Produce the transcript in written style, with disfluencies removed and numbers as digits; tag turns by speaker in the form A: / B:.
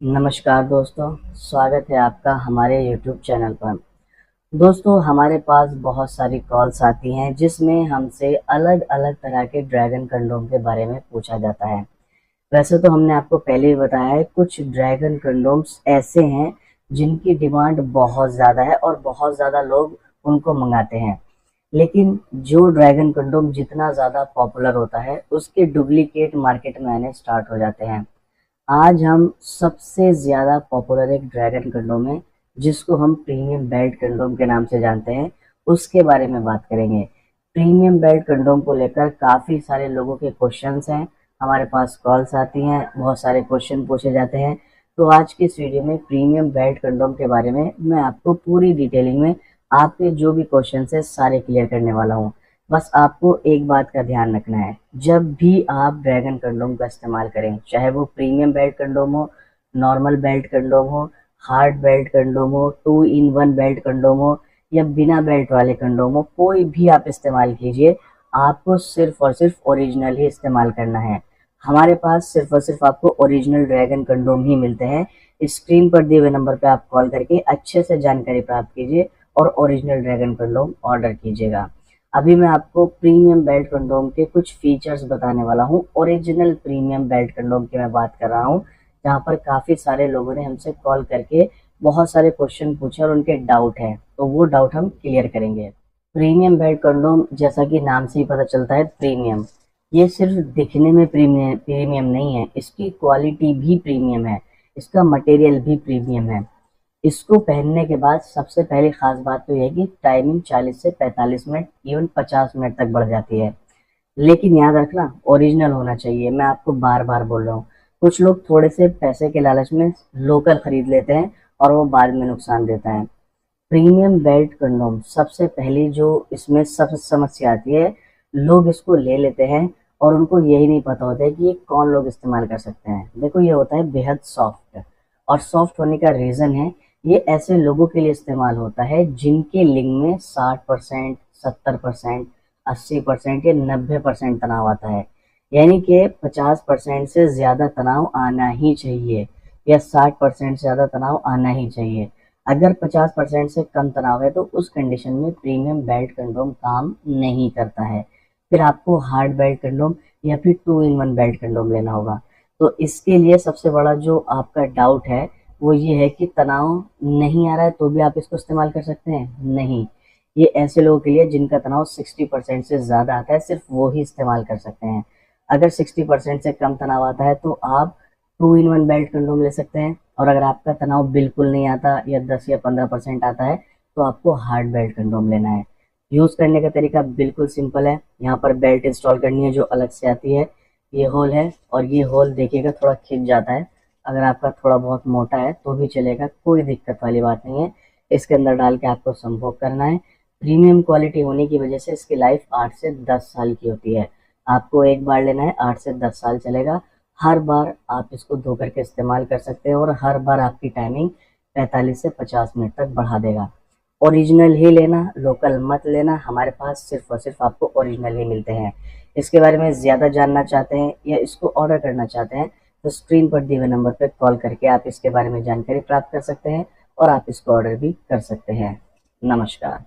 A: नमस्कार दोस्तों, स्वागत है आपका हमारे YouTube चैनल पर। दोस्तों, हमारे पास बहुत सारी कॉल्स आती हैं जिसमें हमसे अलग-अलग तरह के ड्रैगन कंडोम के बारे में पूछा जाता है। वैसे तो हमने आपको पहले ही बताया है, कुछ ड्रैगन कंडोम्स ऐसे हैं जिनकी डिमांड बहुत ज़्यादा है और बहुत ज़्यादा लोग उनको मंगाते हैं। लेकिन जो ड्रैगन कंडोम जितना ज़्यादा पॉपुलर होता है, उसके डुप्लीकेट मार्केट में आने स्टार्ट हो जाते हैं। आज हम सबसे ज़्यादा पॉपुलर एक ड्रैगन कंडोम है जिसको हम प्रीमियम बेल्ट कंडोम के नाम से जानते हैं, उसके बारे में बात करेंगे। प्रीमियम बेल्ट कंडोम को लेकर काफ़ी सारे लोगों के क्वेश्चंस हैं, हमारे पास कॉल्स आती हैं, बहुत सारे क्वेश्चन पूछे जाते हैं। तो आज की इस वीडियो में प्रीमियम बेल्ट कंडोम के बारे में मैं आपको पूरी डिटेलिंग में आपके जो भी क्वेश्चन है सारे क्लियर करने वाला हूँ। बस आपको एक बात का ध्यान रखना है, जब भी आप ड्रैगन कंडोम का इस्तेमाल करें, चाहे वो प्रीमियम बेल्ट कंडोम हो, नॉर्मल बेल्ट कंडोम हो, हार्ड बेल्ट कंडोम हो, 2 in 1 बेल्ट कंडोम हो या बिना बेल्ट वाले कंडोम हो, कोई भी आप इस्तेमाल कीजिए, आपको सिर्फ और सिर्फ ओरिजिनल ही इस्तेमाल करना है। हमारे पास सिर्फ और सिर्फ आपको ओरिजिनल ड्रैगन कंडोम ही मिलते हैं। स्क्रीन पर दिए हुए नंबर पर आप कॉल करके अच्छे से जानकारी प्राप्त कीजिए और ओरिजिनल ड्रैगन कंडोम ऑर्डर कीजिएगा। अभी मैं आपको प्रीमियम बेल्ट कंडोम के कुछ फीचर्स बताने वाला हूँ। ओरिजिनल प्रीमियम बेल्ट कंडोम की मैं बात कर रहा हूँ, जहाँ पर काफ़ी सारे लोगों ने हमसे कॉल करके बहुत सारे क्वेश्चन पूछे और उनके डाउट हैं, तो वो डाउट हम क्लियर करेंगे। प्रीमियम बेल्ट कंडोम, जैसा कि नाम से ही पता चलता है प्रीमियम, ये सिर्फ दिखने में प्रीमियम प्रीमियम नहीं है, इसकी क्वालिटी भी प्रीमियम है, इसका मटेरियल भी प्रीमियम है। इसको पहनने के बाद सबसे पहली खास बात तो यह है कि टाइमिंग 40 से 45 मिनट, इवन 50 मिनट तक बढ़ जाती है। लेकिन याद रखना, ओरिजिनल होना चाहिए। मैं आपको बार बार बोल रहा हूँ, कुछ लोग थोड़े से पैसे के लालच में लोकल खरीद लेते हैं और वो बाद में नुकसान देता है। प्रीमियम बेल्ट कंडोम, सबसे पहली जो इसमें सबसे समस्या आती है, लोग इसको ले लेते हैं और उनको यही नहीं पता होता है कि ये कौन लोग इस्तेमाल कर सकते हैं। देखो, ये होता है बेहद सॉफ्ट, और सॉफ्ट होने का रीज़न है, ये ऐसे लोगों के लिए इस्तेमाल होता है जिनके लिंग में 60%, 70%, 80% या 90% तनाव आता है। यानी कि 50% से ज़्यादा तनाव आना ही चाहिए या 60% से ज़्यादा तनाव आना ही चाहिए। अगर 50% से कम तनाव है तो उस कंडीशन में प्रीमियम बेल्ट कंडोम काम नहीं करता है। फिर आपको हार्ड बेल्ट कंडोम या फिर 2 in 1 बेल्ट कंडोम लेना होगा। तो इसके लिए सबसे बड़ा जो आपका डाउट है वो ये है कि तनाव नहीं आ रहा है तो भी आप इसको इस्तेमाल कर सकते हैं? नहीं, ये ऐसे लोगों के लिए जिनका तनाव 60% से ज़्यादा आता है, सिर्फ वो ही इस्तेमाल कर सकते हैं। अगर 60% से कम तनाव आता है तो आप 2 in 1 बेल्ट कंडोम ले सकते हैं, और अगर आपका तनाव बिल्कुल नहीं आता या 10 या 15% आता है तो आपको हार्ड बेल्ट कंडोम लेना है। यूज़ करने का तरीका बिल्कुल सिंपल है। यहाँ पर बेल्ट इंस्टॉल करनी है जो अलग से आती है, ये होल है, और ये होल देखिएगा थोड़ा खिंच जाता है। अगर आपका थोड़ा बहुत मोटा है तो भी चलेगा, कोई दिक्कत वाली बात नहीं है। इसके अंदर डाल के आपको संभोग करना है। प्रीमियम क्वालिटी होने की वजह से इसकी लाइफ 8 से 10 साल की होती है। आपको एक बार लेना है, 8 से 10 साल चलेगा। हर बार आप इसको धो करके इस्तेमाल कर सकते हैं और हर बार आपकी टाइमिंग 45 से 50 मिनट तक बढ़ा देगा। ओरिजिनल ही लेना, लोकल मत लेना। हमारे पास सिर्फ और सिर्फ आपको ओरिजिनल ही मिलते हैं। इसके बारे में ज़्यादा जानना चाहते हैं या इसको ऑर्डर करना चाहते हैं तो स्क्रीन पर दिए हुए नंबर पर कॉल करके आप इसके बारे में जानकारी प्राप्त कर सकते हैं और आप इसको ऑर्डर भी कर सकते हैं। नमस्कार।